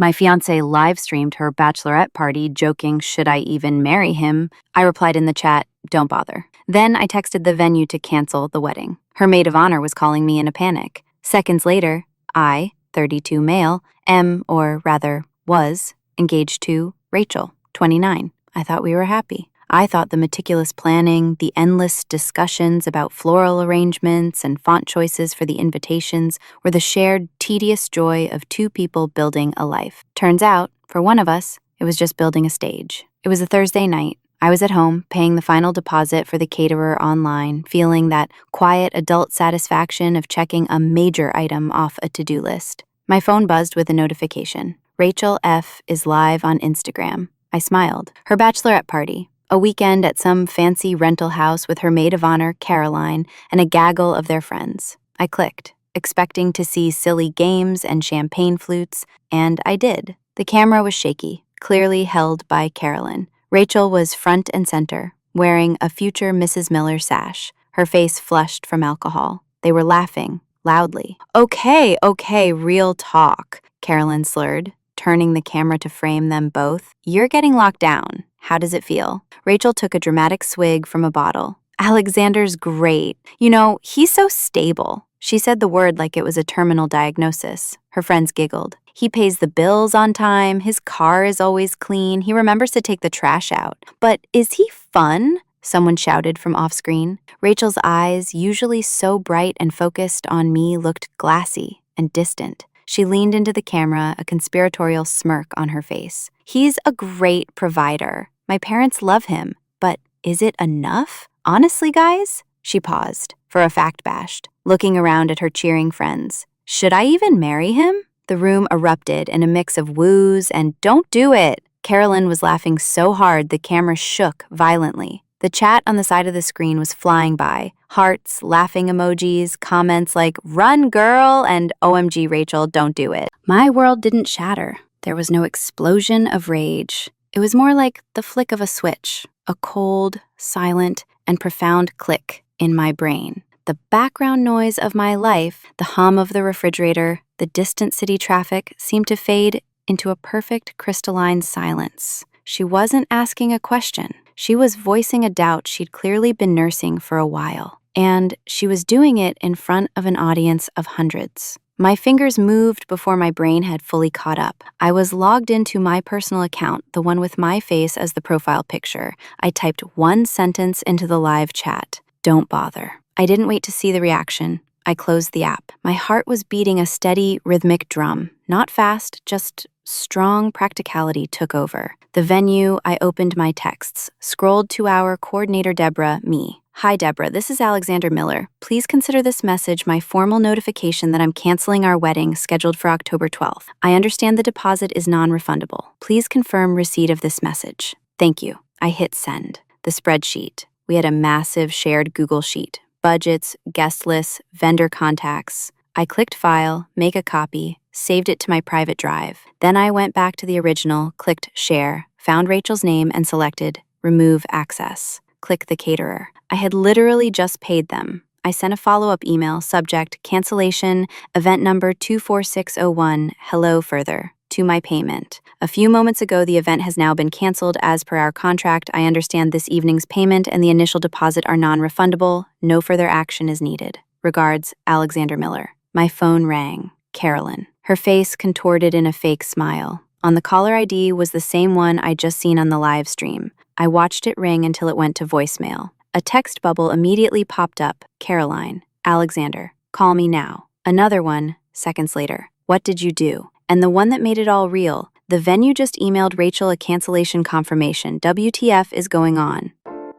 My fiancé live-streamed her bachelorette party, joking, "Should I even marry him?" I replied in the chat, "Don't bother." Then I texted the venue to cancel the wedding. Her maid of honor was calling me in a panic. Seconds later, I, 32 male, am, or rather, was, engaged to Rachel, 29. I thought we were happy. I thought the meticulous planning, the endless discussions about floral arrangements and font choices for the invitations were the shared, tedious joy of two people building a life. Turns out, for one of us, it was just building a stage. It was a Thursday night. I was at home, paying the final deposit for the caterer online, feeling that quiet adult satisfaction of checking a major item off a to-do list. My phone buzzed with a notification. Rachel F. is live on Instagram. I smiled. Her bachelorette party. A weekend at some fancy rental house with her maid of honor, Caroline, and a gaggle of their friends. I clicked, expecting to see silly games and champagne flutes, and I did. The camera was shaky, clearly held by Carolyn. Rachel was front and center, wearing a future Mrs. Miller sash, her face flushed from alcohol. They were laughing, loudly. Okay, real talk," Carolyn slurred, turning the camera to frame them both. "You're getting locked down. How does it feel?" Rachel took a dramatic swig from a bottle. "Alexander's great. He's so stable." She said the word like it was a terminal diagnosis. Her friends giggled. "He pays the bills on time, his car is always clean, he remembers to take the trash out. But is he fun?" Someone shouted from off-screen. Rachel's eyes, usually so bright and focused on me, looked glassy and distant. She leaned into the camera, a conspiratorial smirk on her face. "He's a great provider. My parents love him. But is it enough? Honestly, guys?" She paused, for a fact bashed, looking around at her cheering friends. "Should I even marry him?" The room erupted in a mix of woos and "don't do it." Carolyn was laughing so hard the camera shook violently. The chat on the side of the screen was flying by. Hearts, laughing emojis, comments like "run girl" and "OMG Rachel, don't do it." My world didn't shatter. There was no explosion of rage. It was more like the flick of a switch, a cold, silent, and profound click in my brain. The background noise of my life, the hum of the refrigerator, the distant city traffic seemed to fade into a perfect crystalline silence. She wasn't asking a question. She was voicing a doubt she'd clearly been nursing for a while. And she was doing it in front of an audience of hundreds. My fingers moved before my brain had fully caught up. I was logged into my personal account, the one with my face as the profile picture. I typed one sentence into the live chat. "Don't bother." I didn't wait to see the reaction. I closed the app. My heart was beating a steady, rhythmic drum. Not fast, just strong practicality took over. The venue, I opened my texts, scrolled to our coordinator Deborah, me. "Hi Deborah, this is Alexander Miller. Please consider this message my formal notification that I'm canceling our wedding scheduled for October 12th. I understand the deposit is non-refundable. Please confirm receipt of this message. Thank you." I hit send. The spreadsheet. We had a massive shared Google sheet. Budgets, guest lists, vendor contacts. I clicked File, Make a Copy, saved it to my private drive. Then I went back to the original, clicked Share, found Rachel's name and selected Remove Access. Click the caterer. I had literally just paid them. I sent a follow-up email, subject, cancellation, event number 24601, hello further, to my payment. "A few moments ago, the event has now been canceled as per our contract. I understand this evening's payment and the initial deposit are non-refundable. No further action is needed. Regards, Alexander Miller." My phone rang. Carolyn. Her face contorted in a fake smile. On the caller ID was the same one I'd just seen on the live stream. I watched it ring until it went to voicemail. A text bubble immediately popped up. "Caroline, Alexander, call me now." Another one, seconds later. "What did you do?" And the one that made it all real, the venue just emailed Rachel a cancellation confirmation. WTF is going on?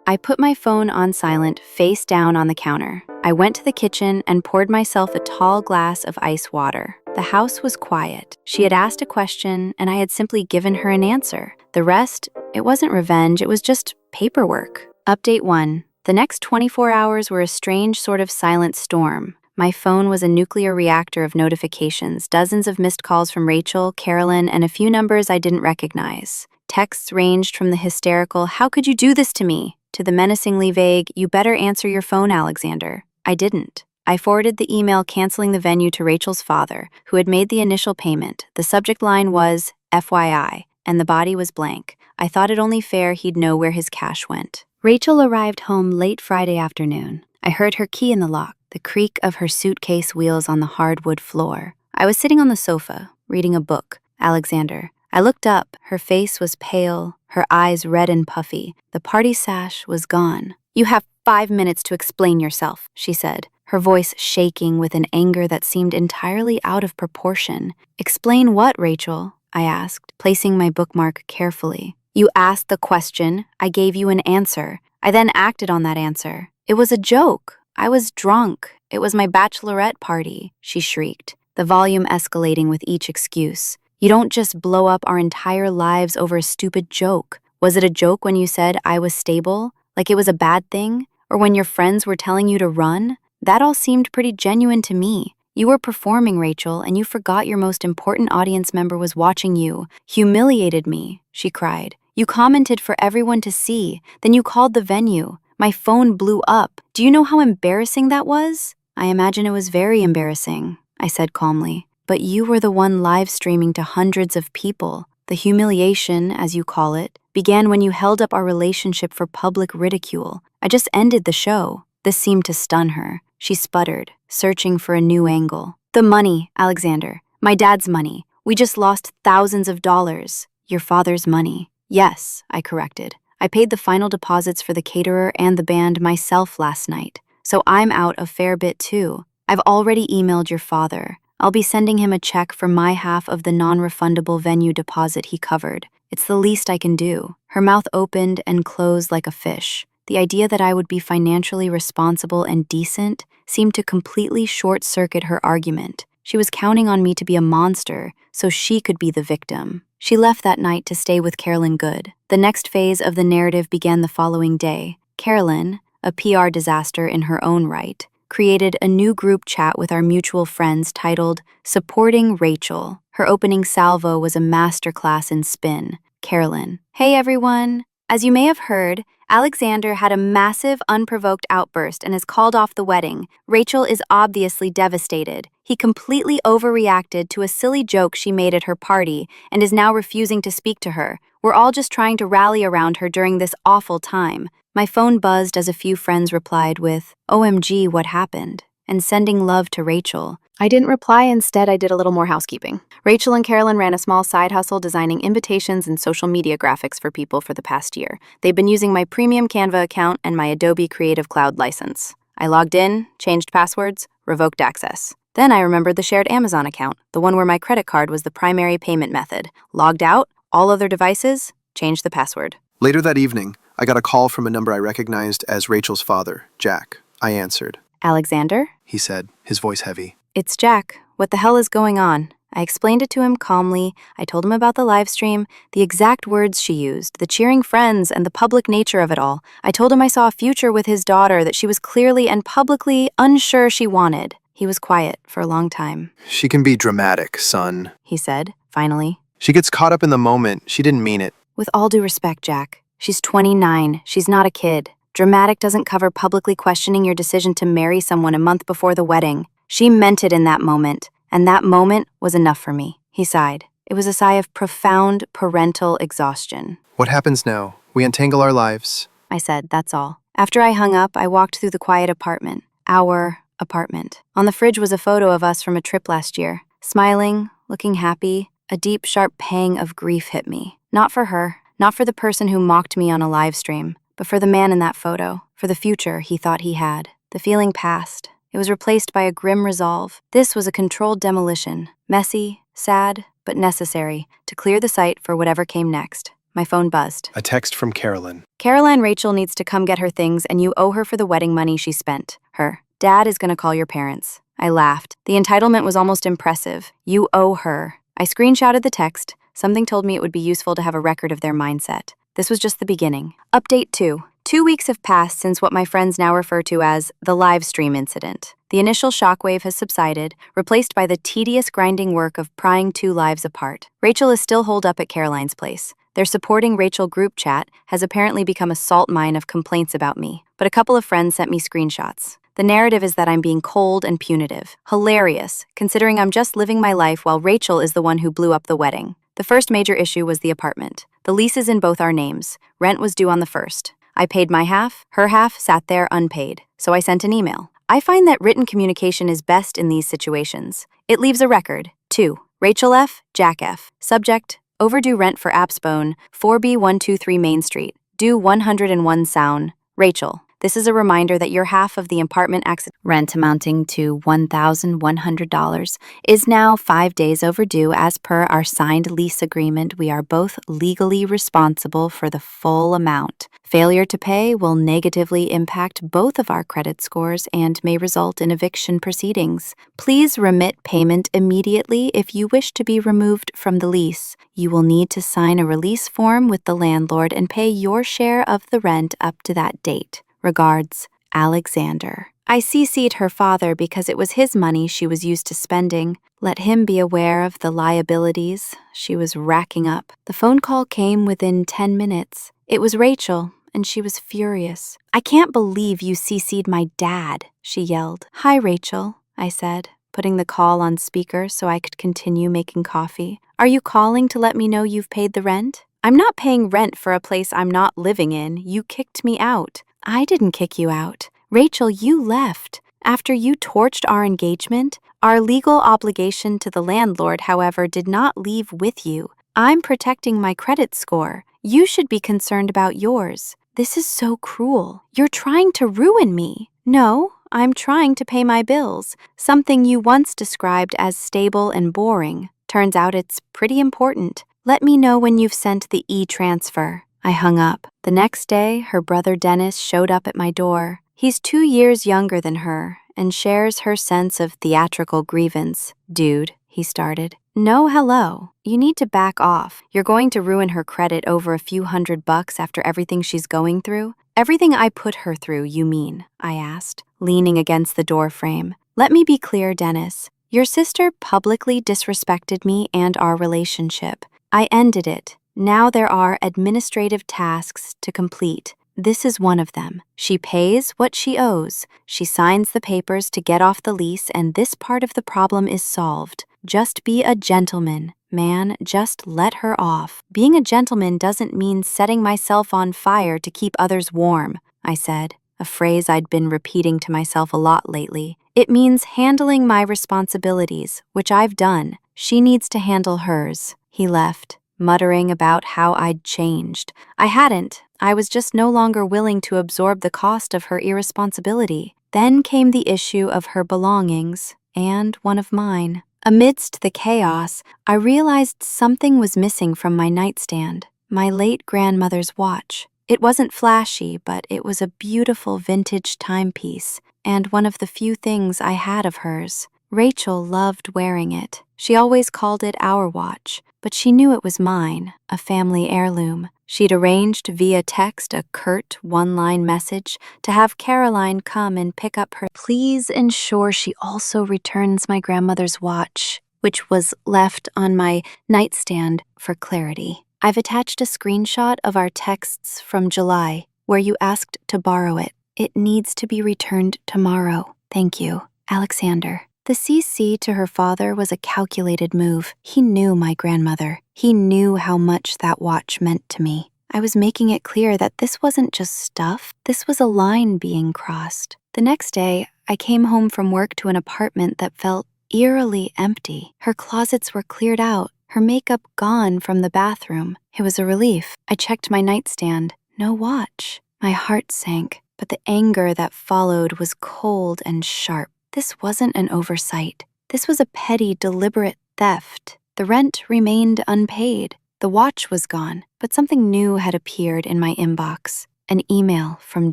I put my phone on silent, face down on the counter. I went to the kitchen and poured myself a tall glass of ice water. The house was quiet. She had asked a question, and I had simply given her an answer. The rest, it wasn't revenge, it was just paperwork. Update 1. The next 24 hours were a strange sort of silent storm. My phone was a nuclear reactor of notifications, dozens of missed calls from Rachel, Carolyn, and a few numbers I didn't recognize. Texts ranged from the hysterical, "How could you do this to me?" to the menacingly vague, "You better answer your phone, Alexander." I didn't. I forwarded the email canceling the venue to Rachel's father, who had made the initial payment. The subject line was FYI, and the body was blank. I thought it only fair he'd know where his cash went. Rachel arrived home late Friday afternoon. I heard her key in the lock, the creak of her suitcase wheels on the hardwood floor. I was sitting on the sofa, reading a book, Alexander. I looked up. Her face was pale, her eyes red and puffy. The party sash was gone. "You have 5 minutes to explain yourself," she said, her voice shaking with an anger that seemed entirely out of proportion. "Explain what, Rachel?" I asked, placing my bookmark carefully. "You asked the question. I gave you an answer. I then acted on that answer. It was a joke. I was drunk. It was my bachelorette party," she shrieked, the volume escalating with each excuse. "You don't just blow up our entire lives over a stupid joke. Was it a joke when you said I was stable? Like it was a bad thing? Or when your friends were telling you to run? That all seemed pretty genuine to me. You were performing, Rachel, and you forgot your most important audience member was watching you. Humiliated me," she cried. "You commented for everyone to see. Then you called the venue. My phone blew up. Do you know how embarrassing that was?" "I imagine it was very embarrassing," I said calmly. "But you were the one live streaming to hundreds of people. The humiliation, as you call it, began when you held up our relationship for public ridicule. I just ended the show." This seemed to stun her. She sputtered, searching for a new angle. "The money, Alexander. My dad's money. We just lost thousands of dollars. Your father's money." "Yes," I corrected. "I paid the final deposits for the caterer and the band myself last night, so I'm out a fair bit too. I've already emailed your father. I'll be sending him a check for my half of the non-refundable venue deposit he covered. It's the least I can do." Her mouth opened and closed like a fish. The idea that I would be financially responsible and decent seemed to completely short-circuit her argument. She was counting on me to be a monster so she could be the victim. She left that night to stay with Carolyn Good. The next phase of the narrative began the following day. Carolyn, a PR disaster in her own right, created a new group chat with our mutual friends titled Supporting Rachel. Her opening salvo was a masterclass in spin. Carolyn: "Hey everyone. As you may have heard, Alexander had a massive, unprovoked outburst and has called off the wedding. Rachel is obviously devastated. He completely overreacted to a silly joke she made at her party and is now refusing to speak to her. We're all just trying to rally around her during this awful time." My phone buzzed as a few friends replied with, "OMG, what happened?" and sending love to Rachel. I didn't reply. Instead, I did a little more housekeeping. Rachel and Carolyn ran a small side hustle designing invitations and social media graphics for people for the past year. They've been using my premium Canva account and my Adobe Creative Cloud license. I logged in, changed passwords, revoked access. Then I remembered the shared Amazon account, the one where my credit card was the primary payment method. Logged out, all other devices, changed the password. Later that evening, I got a call from a number I recognized as Rachel's father, Jack. I answered. "Alexander?" He said, his voice heavy. "It's Jack. What the hell is going on?" I explained it to him calmly. I told him about the live stream, the exact words she used, the cheering friends, and the public nature of it all. I told him I saw a future with his daughter that she was clearly and publicly unsure she wanted. He was quiet for a long time. "She can be dramatic, son," he said, finally. "She gets caught up in the moment. She didn't mean it." "With all due respect, Jack, she's 29. She's not a kid. Dramatic doesn't cover publicly questioning your decision to marry someone a month before the wedding. She meant it in that moment, and that moment was enough for me." He sighed. It was a sigh of profound parental exhaustion. "What happens now? We untangle our lives." I said, "That's all." After I hung up, I walked through the quiet apartment. Our apartment. On the fridge was a photo of us from a trip last year. Smiling, looking happy, a deep, sharp pang of grief hit me. Not for her, not for the person who mocked me on a live stream, but for the man in that photo, for the future he thought he had. The feeling passed. It was replaced by a grim resolve. This was a controlled demolition, messy, sad, but necessary, to clear the site for whatever came next. My phone buzzed. A text from Carolyn. "Caroline Rachel needs to come get her things, and you owe her for the wedding money she spent. Her dad is gonna call your parents." I laughed. The entitlement was almost impressive. "You owe her." I screenshotted the text. Something told me it would be useful to have a record of their mindset. This was just the beginning. Update 2. 2 weeks have passed since what my friends now refer to as the live stream incident. The initial shockwave has subsided, replaced by the tedious grinding work of prying 2 lives apart. Rachel is still holed up at Caroline's place. Their Supporting Rachel group chat has apparently become a salt mine of complaints about me, but a couple of friends sent me screenshots. The narrative is that I'm being cold and punitive. Hilarious, considering I'm just living my life while Rachel is the one who blew up the wedding. The first major issue was the apartment. The lease is in both our names. Rent was due on the 1st. I paid my half, her half sat there unpaid, so I sent an email. I find that written communication is best in these situations. It leaves a record. 2. Rachel F., Jack F. Subject, overdue rent for Appsbone, 4B123 Main Street, due 101 Sound. Rachel, this is a reminder that your half of the apartment rent amounting to $1,100 is now 5 days overdue. As per our signed lease agreement, we are both legally responsible for the full amount. Failure to pay will negatively impact both of our credit scores and may result in eviction proceedings. Please remit payment immediately if you wish to be removed from the lease. You will need to sign a release form with the landlord and pay your share of the rent up to that date. Regards, Alexander. I CC'd her father because it was his money she was used to spending. Let him be aware of the liabilities she was racking up. The phone call came within 10 minutes. It was Rachel, and she was furious. "I can't believe you CC'd my dad," she yelled. "Hi, Rachel," I said, putting the call on speaker so I could continue making coffee. "Are you calling to let me know you've paid the rent? I'm not paying rent for a place I'm not living in. You kicked me out." "I didn't kick you out. Rachel, you left. After you torched our engagement, our legal obligation to the landlord, however, did not leave with you. I'm protecting my credit score. You should be concerned about yours. This is so cruel. You're trying to ruin me." "No, I'm trying to pay my bills, something you once described as stable and boring. Turns out it's pretty important. Let me know when you've sent the e-transfer." I hung up. The next day, her brother Dennis showed up at my door. He's 2 years younger than her and shares her sense of theatrical grievance. "Dude," he started. "No, hello. You need to back off. You're going to ruin her credit over a few $100 after everything she's going through." "Everything I put her through, you mean?" I asked, leaning against the door frame. "Let me be clear, Dennis. Your sister publicly disrespected me and our relationship. I ended it. Now there are administrative tasks to complete. This is one of them. She pays what she owes. She signs the papers to get off the lease, and this part of the problem is solved. Just be a gentleman. Man, just let her off. Being a gentleman doesn't mean setting myself on fire to keep others warm," I said, a phrase I'd been repeating to myself a lot lately. "It means handling my responsibilities, which I've done. She needs to handle hers." He left, muttering about how I'd changed. I hadn't. I was just no longer willing to absorb the cost of her irresponsibility. Then came the issue of her belongings, and one of mine. Amidst the chaos, I realized something was missing from my nightstand. My late grandmother's watch. It wasn't flashy, but it was a beautiful vintage timepiece, and one of the few things I had of hers. Rachel loved wearing it. She always called it our watch, but she knew it was mine, a family heirloom. She'd arranged via text a curt one-line message to have Caroline come and pick up her. "Please ensure she also returns my grandmother's watch," which was left on my nightstand for clarity. I've attached a screenshot of our texts from July, where you asked to borrow it. It needs to be returned tomorrow. Thank you, Alexander. The CC to her father was a calculated move. He knew my grandmother. He knew how much that watch meant to me. I was making it clear that this wasn't just stuff. This was a line being crossed. The next day, I came home from work to an apartment that felt eerily empty. Her closets were cleared out, her makeup gone from the bathroom. It was a relief. I checked my nightstand. No watch. My heart sank, but the anger that followed was cold and sharp. This wasn't an oversight. This was a petty, deliberate theft. The rent remained unpaid. The watch was gone, but something new had appeared in my inbox. An email from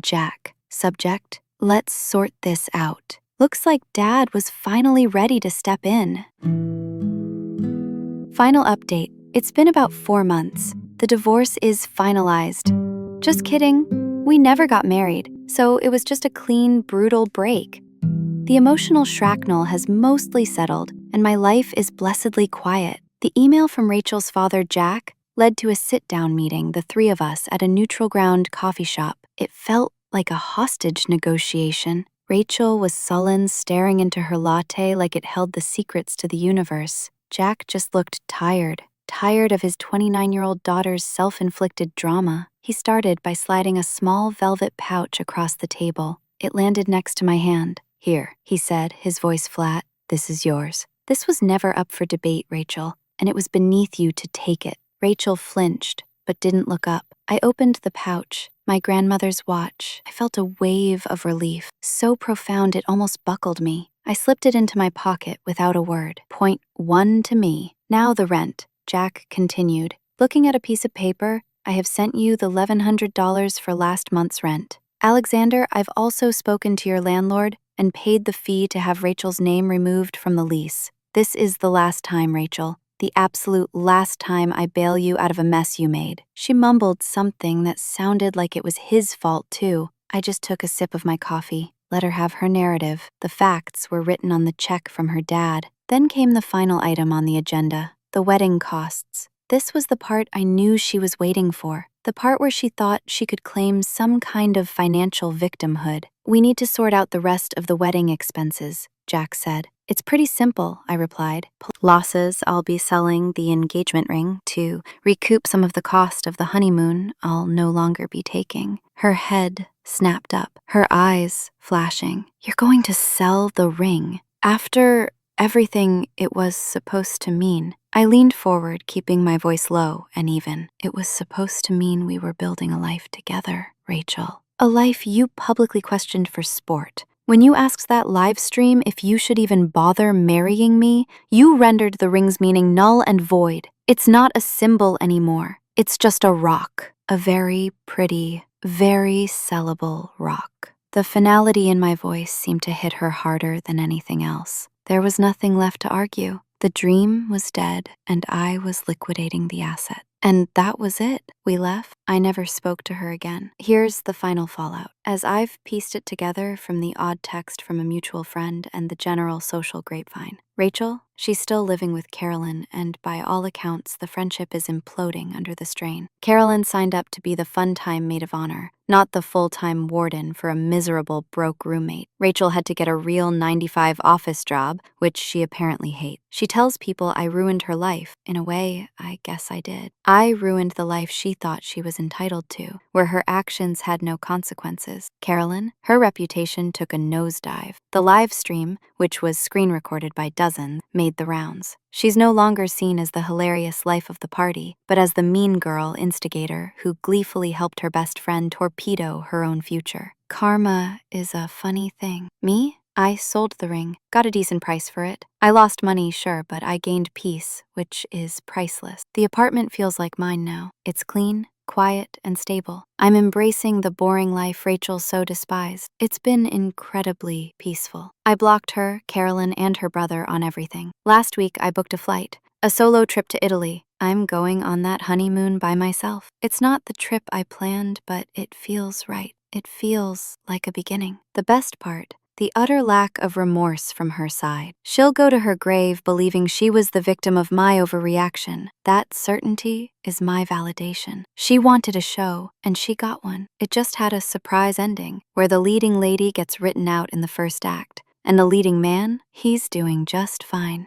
Jack. Subject, "Let's sort this out." Looks like Dad was finally ready to step in. Final update. It's been about 4 months. The divorce is finalized. Just kidding. We never got married, so it was just a clean, brutal break. The emotional shrapnel has mostly settled, and my life is blessedly quiet. The email from Rachel's father, Jack, led to a sit-down meeting, the 3 of us, at a neutral ground coffee shop. It felt like a hostage negotiation. Rachel was sullen, staring into her latte like it held the secrets to the universe. Jack just looked tired of his 29-year-old daughter's self-inflicted drama. He started by sliding a small velvet pouch across the table. It landed next to my hand. "Here," he said, his voice flat. "This is yours. This was never up for debate, Rachel, and it was beneath you to take it." Rachel flinched, but didn't look up. I opened the pouch, my grandmother's watch. I felt a wave of relief, so profound it almost buckled me. I slipped it into my pocket without a word. "1 to me. Now the rent," Jack continued. Looking at a piece of paper, "I have sent you the $1,100 for last month's rent. Alexander, I've also spoken to your landlord and paid the fee to have Rachel's name removed from the lease. This is the last time, Rachel. The absolute last time I bail you out of a mess you made." She mumbled something that sounded like it was his fault, too. I just took a sip of my coffee, let her have her narrative. The facts were written on the check from her dad. Then came the final item on the agenda, the wedding costs. This was the part I knew she was waiting for, the part where she thought she could claim some kind of financial victimhood. "We need to sort out the rest of the wedding expenses," Jack said. "It's pretty simple," I replied. "Losses, I'll be selling the engagement ring to recoup some of the cost of the honeymoon I'll no longer be taking." Her head snapped up, her eyes flashing. "You're going to sell the ring? After everything it was supposed to mean?" I leaned forward, keeping my voice low and even. "It was supposed to mean we were building a life together, Rachel. A life you publicly questioned for sport. When you asked that live stream if you should even bother marrying me, you rendered the ring's meaning null and void. It's not a symbol anymore. It's just a rock. A very pretty, very sellable rock." The finality in my voice seemed to hit her harder than anything else. There was nothing left to argue. The dream was dead, and I was liquidating the asset. And that was it. We left. I never spoke to her again. Here's the final fallout. As I've pieced it together from the odd text from a mutual friend and the general social grapevine, Rachel, she's still living with Carolyn, and by all accounts, the friendship is imploding under the strain. Carolyn signed up to be the fun-time maid of honor, not the full-time warden for a miserable, broke roommate. Rachel had to get a real 9-to-5 office job, which she apparently hates. She tells people I ruined her life. In a way, I guess I did. I ruined the life she thought she was entitled to, where her actions had no consequences. Carolyn, her reputation took a nosedive. The live stream, which was screen recorded by dozens, made the rounds. She's no longer seen as the hilarious life of the party, but as the mean girl instigator who gleefully helped her best friend torpedo her own future. Karma is a funny thing. Me? I sold the ring, got a decent price for it. I lost money, sure, but I gained peace, which is priceless. The apartment feels like mine now. It's clean, quiet, and stable. I'm embracing the boring life Rachel so despised. It's been incredibly peaceful. I blocked her, Carolyn, and her brother on everything. Last week, I booked a flight, a solo trip to Italy. I'm going on that honeymoon by myself. It's not the trip I planned, but it feels right. It feels like a beginning. The best part, the utter lack of remorse from her side. She'll go to her grave believing she was the victim of my overreaction. That certainty is my validation. She wanted a show, and she got one. It just had a surprise ending, where the leading lady gets written out in the first act, and the leading man, he's doing just fine.